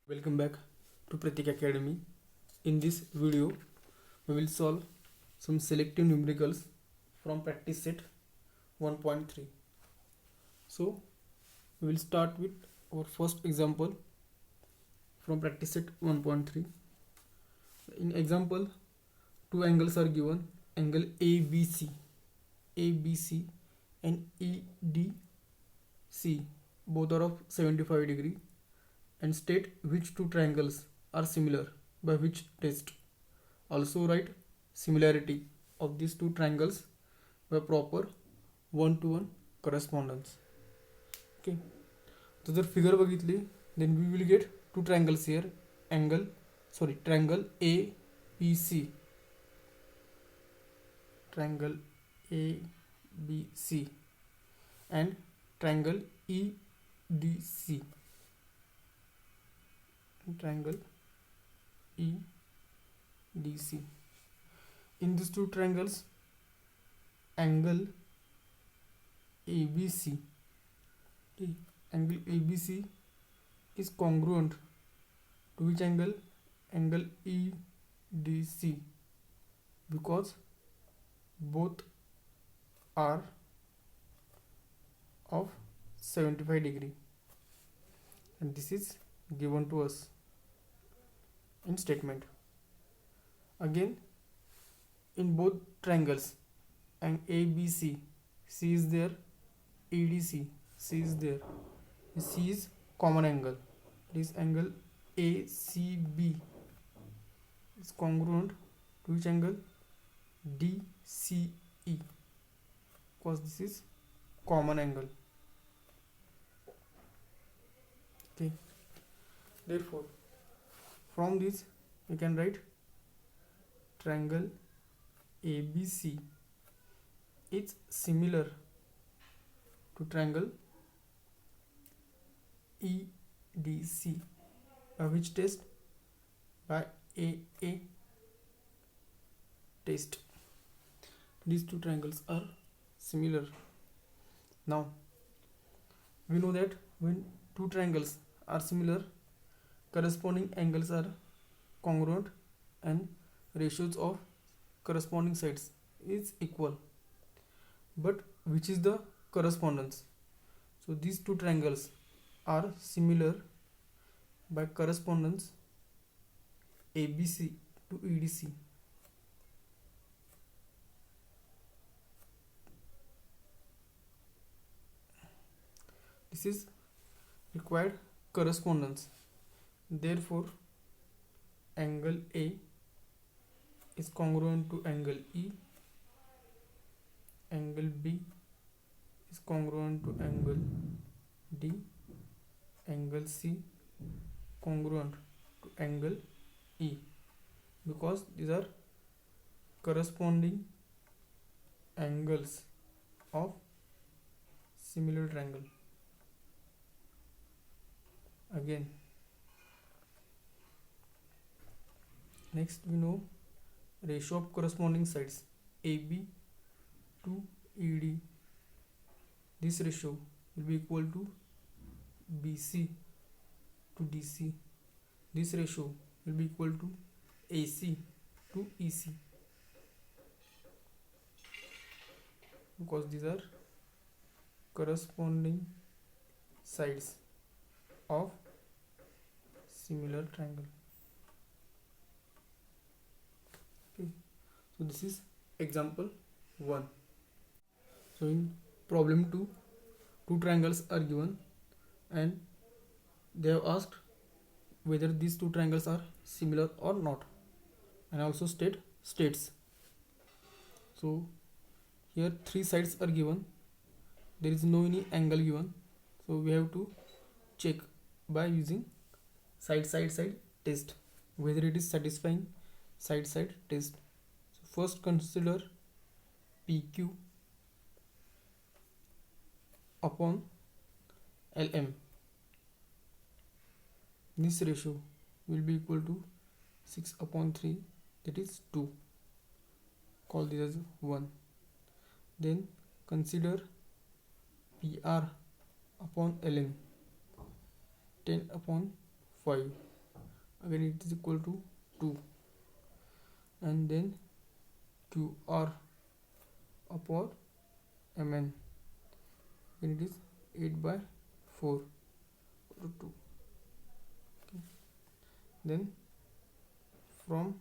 Welcome back to Pratik Academy. In this video, we will solve some selective numericals from practice set 1.3. So, we will start with our first example from practice set 1.3. In example, two angles are given: angle ABC, ABC and EDC, both are of 75 degree, and state which two triangles are similar by which test. Also write similarity of these two triangles by proper one-to-one correspondence. Okay, so जर figure बघितली then we will get two triangles here. Triangle ABC, triangle ABC, and triangle EDC, triangle EDC. In these two triangles, angle ABC, angle ABC is congruent to which angle? Angle EDC, because both are of 75 degree, and this is given to us in statement. Again, in both triangles, and ABC, C is there, EDC, C is there, C is common angle. This angle ACB is congruent to which angle? DCE, because this is common angle. Okay, therefore from this we can write triangle ABC is similar to triangle EDC by which test? By AA test. These two triangles are similar. Now we know that when two triangles are similar, corresponding angles are congruent and ratios of corresponding sides is equal. But which is the correspondence? So these two triangles are similar by correspondence ABC to EDC. This is required correspondence. Therefore, angle A is congruent to angle E, angle B is congruent to angle D, angle C congruent to angle E, because these are corresponding angles of similar triangle. Again, next we know ratio of corresponding sides AB to ED. This ratio will be equal to BC to DC. This ratio will be equal to AC to EC, because these are corresponding sides of similar triangle. Okay, so this is example 1. So in problem 2, two triangles are given and they have asked whether these two triangles are similar or not, and also states. So here three sides are given, there is no any angle given, so we have to check by using side test whether it is satisfying side test. So first consider PQ upon LM. This ratio will be equal to 6 upon 3, that is 2. Call this as 1. Then consider PR upon ln, 10 upon 5, again it is equal to 2, and then QR upon MN, and it is 8 by 4 root 2. Okay. Then from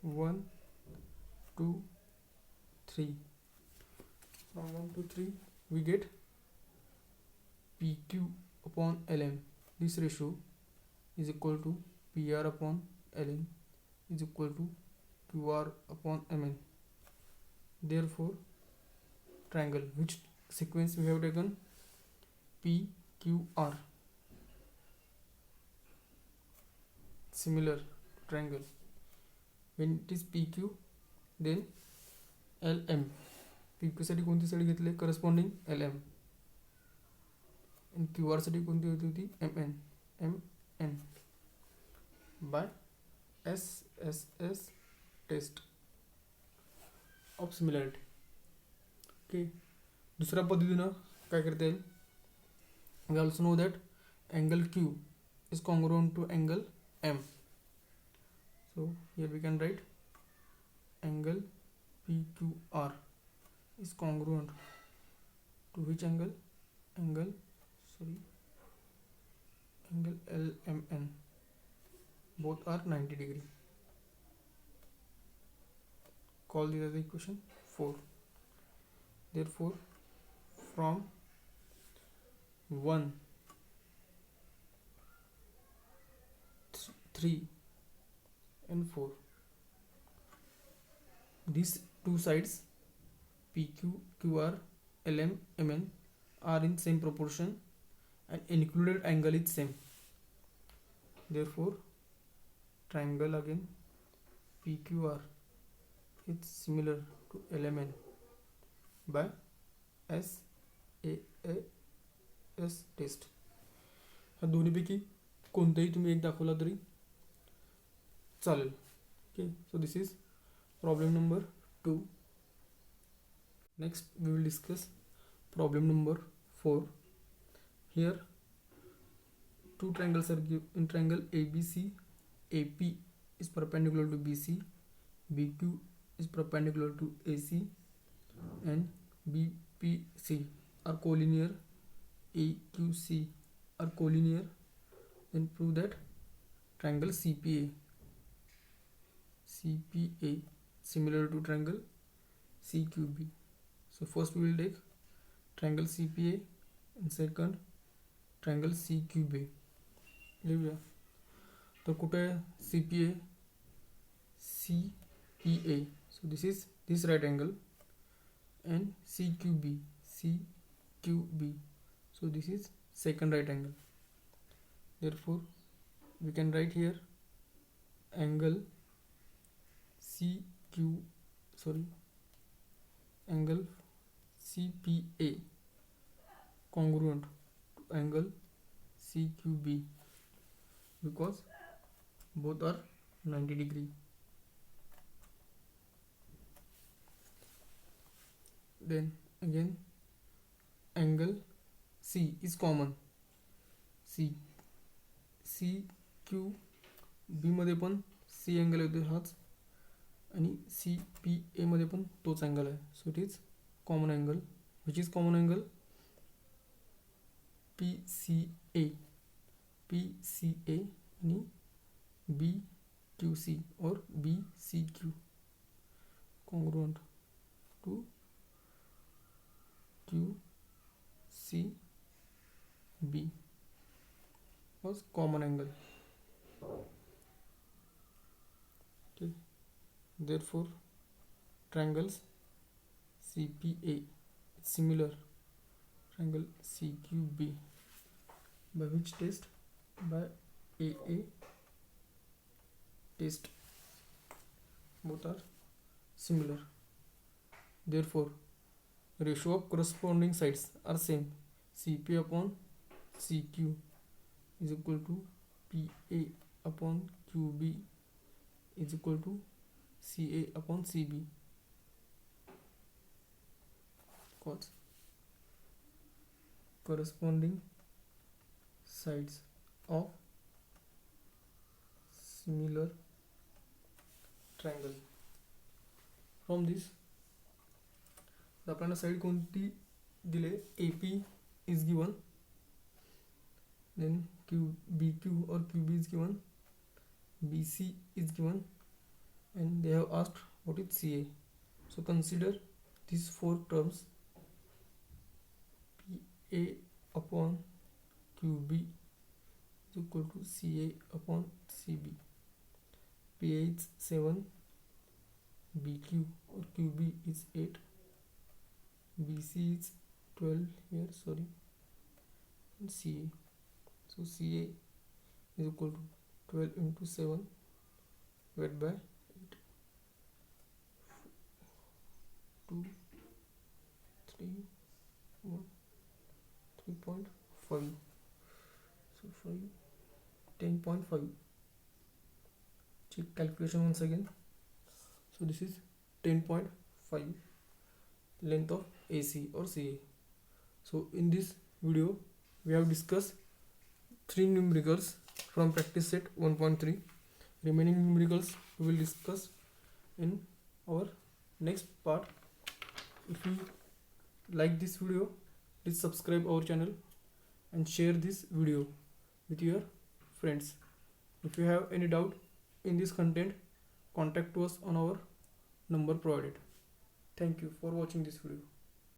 1 to 3, from 1 to 3 we get PQ upon LM. This ratio is equal to PR upon LM is equal to QR upon MN. Therefore triangle, which sequence we have taken, PQR, similar triangle. When it is PQ, then LM. PQ साठी कोणती side घेतली, corresponding LM, आणि QR साठी कोणती होती MN. MN by SSS test of similarity. Okay. दुसऱ्या पद्धतीनं काय करता येईल, we also know that angle Q is congruent to angle M. So here we can write angle PQR is congruent to which angle? Angle LMN. Both are 90 degree. Call this as the equation 4. Therefore from 1, 3 and 4, these two sides PQ, QR, LM, MN are in same proportion and included angle is same. Therefore triangle again PQR is similar to LMN by SAAS test. ह्या दोन्हीपैकी कोणताही तुम्ही एक दाखवला तरी चालेल. Okay. So this is problem number 2. Next we will discuss problem number 4. Here two triangles are given. In triangle ABC, AP is perpendicular to BC, BQ is perpendicular to AC, and BPC are collinear, AQC are collinear. Then prove that triangle CPA similar to triangle CQB. So first we will take triangle CPA and second triangle CQB. लिहूया. तर कुठे आहे CPA? CPA. So this is this right angle, and CQB. So this is second right angle. Therefore we can write here angle angle CPA congruent to angle CQB because both are 90 degree. Then again angle C is common. CQB मध्ये पण C angle येतो हाच, आणि CPA मध्ये पण तोच angle आहे. So it is common angle. Which is common angle? PCA आणि BQC or BCQ congruent to QCB was common angle. Okay. Therefore triangles CPA is similar triangle CQB by which test? By AA test. Both are similar. Therefore ratio of corresponding sides are same. CP upon CQ is equal to PA upon QB is equal to CA upon CB. Cause corresponding sides of similar triangle. From this आपल्याला side कोणती दिले, AP is given, then BQ or QB is given, BC is given, and they have asked what is CA. So consider these four terms: PA upon QB is equal to CA upon CB. PA is 7, BQ or QB is 8, BC is 12 here, sorry, and CA. So CA is equal to 12 into 7 divided by 8. 2, 3, 1, 3.5. So 5, 10.5. Check calculation once again. So this is 10.5 length of AC or CA. So in this video we have discussed 3 numericals from practice set 1.3. Remaining numericals we will discuss in our next part. If you like this video, please subscribe our channel and share this video with your friends. If you have any doubt in this content, contact us on our number provided. Thank you for watching this video.